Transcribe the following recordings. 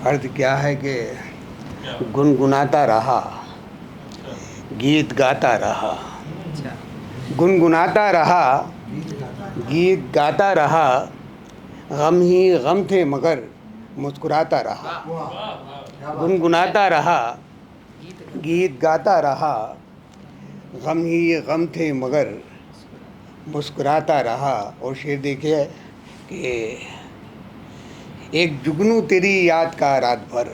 अर्थ क्या है कि गुनगुनाता रहा, गीत गाता रहा। अच्छा। गुनगुनाता रहा, गीत गाता रहा। गम ही गम थे मगर मुस्कुराता रहा। वाह। गुनगुनाता रहा, गीत गीत गाता रहा। गम ही गम थे मगर मुस्कुराता रहा। और शेर देखिए कि एक जुगनू तेरी याद का रात भर,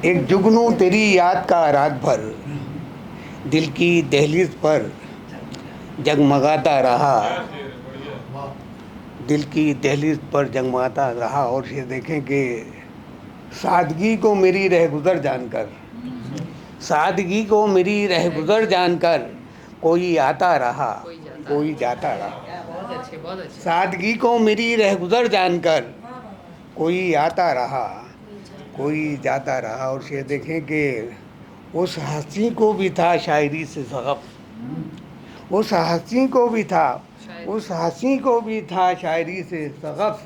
एक जुगनू तेरी याद का रात भर, दिल की दहलीज पर जगमगाता रहा। दिल की दहलीज पर जगमगाता रहा। और ये देखें कि सादगी को मेरी रहगुजर जानकर, सादगी को मेरी रहगुजर जानकर कोई आता रहा, कोई जाता रहा। बहुत अच्छे, बहुत अच्छे। सादगी को मेरी रहगुजर जानकर कोई आता रहा, कोई जाता रहा। और शेर देखें कि उस हंसी को भी था शायरी से शगफ, उस हंसी को भी था, उस हंसी को भी था शायरी से शगफ।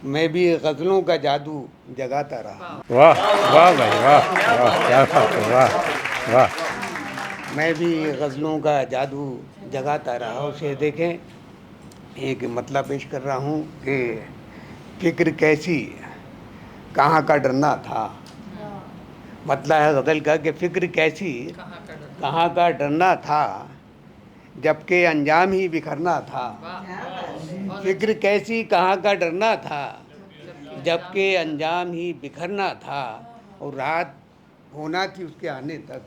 मैं भी गज़लों का जादू जगाता रहा। वाह वाह भाई वाह वाह, क्या बात है, वाह वाह। मैं भी गज़लों का जादू जगाता रहा। उसे देखें, एक मतलब पेश कर रहा हूँ कि फिक्र कैसी कहाँ का डरना था। मतलब है गज़ल का कि फिक्र कैसी कहाँ का डर। कहाँ का डरना था, जबकि अंजाम ही बिखरना था। वाह। फिक्र कैसी कहाँ का डरना था, जबकि अंजाम ही बिखरना था। और रात होना थी उसके आने तक,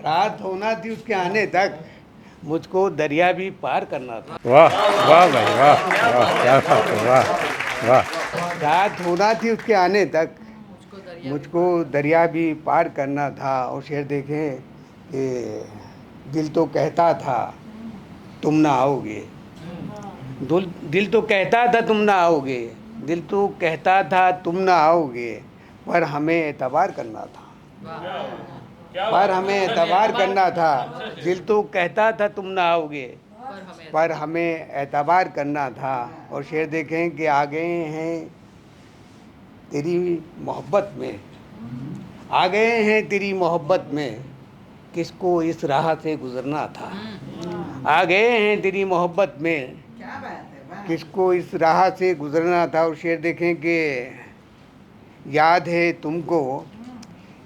रात होना थी उसके आने तक, मुझको दरिया भी पार करना था। वाह वाह भाई वाह वाह, क्या बात है, वाह वाह। रात होना थी उसके आने तक, मुझको दरिया मुझको दरिया भी पार करना था। और शेर देखें कि दिल तो कहता था तुम ना आओगे, दिल तो कहता था तुम ना आओगे, दिल तो कहता था तुम ना आओगे, पर हमें एतबार करना था, पर हमें एतबार करना था। दिल तो कहता था तुम ना आओगे, पर हमें एतबार करना था। और शेर देखें कि आ गए हैं तेरी मोहब्बत में, आ गए हैं तेरी मोहब्बत में, किसको इस राह से गुजरना था। आ गए हैं तेरी मोहब्बत में, किसको इस राह से गुजरना था। और शेर देखें कि याद है तुमको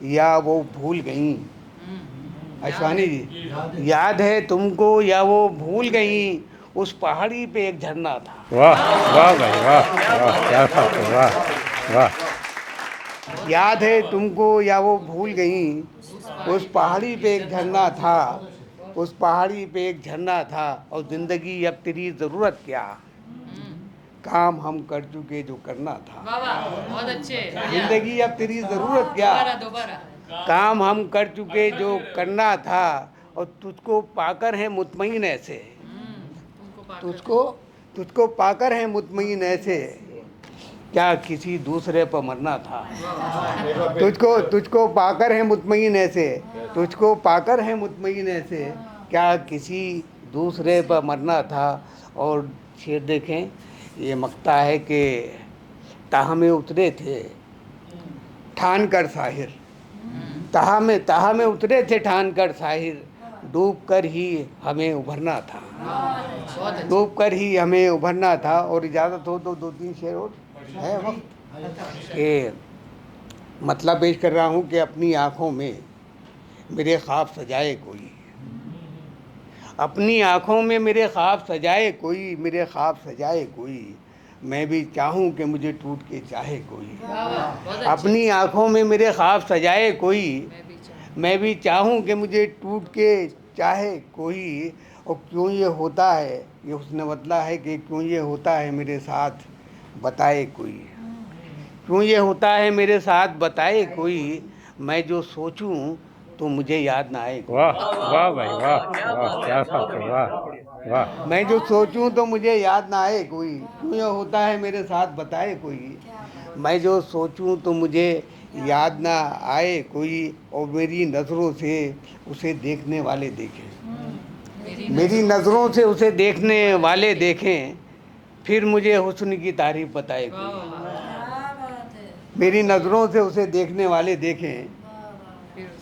या वो भूल गई, अश्वानी जी, याद है तुमको या वो भूल गई, उस पहाड़ी पे एक झरना था। वाह वाह भाई वाह वाह, क्या बात है, वाह वाह। याद है तुमको या वो भूल गई, उस पहाड़ी पे एक झरना था, उस पहाड़ी पे एक झरना था। और ज़िंदगी अब तेरी ज़रूरत क्या, काम हम कर चुके जो करना था। वाह, बहुत अच्छे। ज़िंदगी अब तेरी ज़रूरत क्या, दोबारा। काम हम कर चुके जो करना था। और तुझको पाकर है मुतमईन ऐसे, तुमको पाकर। तुझको तुझको पाकर है मुतमईन ऐसे, क्या किसी दूसरे पर मरना था। तुझको तुझको पाकर है मुतमईन ऐसे, तुझको पाकर है मुतमईन ऐसे, क्या किसी दूसरे पर मरना था। और शेर देखें, ये मक्ता है कि ताह में उतरे थे ठान कर साहिर, ताह में उतरे थे ठान कर साहिर, डूब कर ही हमें उभरना था, बहुत अच्छे। डूब कर ही हमें उभरना था। और इजाज़त हो तो दो तीन शेर और है वक्त के मतलब पेश कर रहा हूँ कि अपनी आँखों में मेरे ख्वाब सजाए कोई, अपनी आँखों में मेरे ख्वाब सजाए कोई, मेरे ख्वाब सजाए कोई, मैं भी चाहूँ कि मुझे टूट के चाहे कोई। अपनी आँखों में मेरे ख्वाब सजाए कोई, मैं भी चाहूँ कि मुझे टूट के चाहे कोई। और क्यों ये होता है, ये उसने बदला है कि क्यों ये होता है मेरे साथ बताए कोई, क्यों ये होता है मेरे साथ बताए कोई, मैं जो सोचूं तो मुझे याद ना आए कोई। वाह वाह भाई वाह वाह, क्या बात है, वाह वाह। मैं जो सोचूं तो मुझे याद ना आए कोई, क्यों ये होता है मेरे साथ बताए कोई, मैं जो सोचूं तो मुझे याद ना आए कोई। और मेरी नज़रों से उसे देखने वाले देखें, मेरी नज़रों से उसे देखने वाले देखें, फिर मुझे हुस्न की तारीफ बताए कोई, मेरी नज़रों से उसे देखने वाले देखें,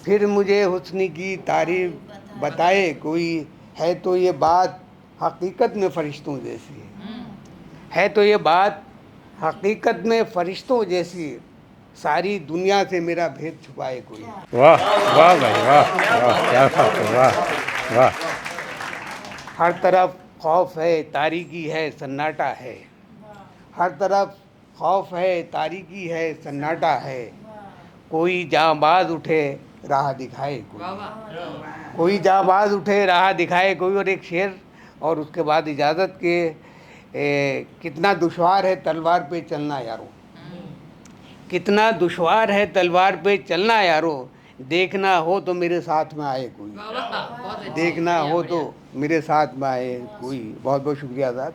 फिर मुझे हुस्न की तारीफ बताए कोई। है तो ये बात हकीकत में फरिश्तों जैसी है तो ये बात हकीकत में फरिश्तों जैसी। सारी दुनिया से मेरा भेद छुपाए कोई। वाह वाह भाई वाह वाह, क्या बात है, वाह वाह। हर तरफ खौफ है, तारीकी है, सन्नाटा है। हर तरफ खौफ है, तारीकी है, सन्नाटा है। कोई जांबाज उठे राह दिखाए कोई। वाह वाह। कोई जांबाज उठे राह दिखाए कोई। और एक शेर और उसके बाद इजाज़त के कितना दुश्वार है तलवार पे चलना यारो। कितना दुश्वार है तलवार पे चलना यारो। देखना हो तो मेरे साथ में आए कोई। वाह वाह, बहुत अच्छे। देखना बढ़िया, हो बढ़िया। तो मेरे साथ में आए कोई। बहुत बहुत शुक्रिया आज़ाद।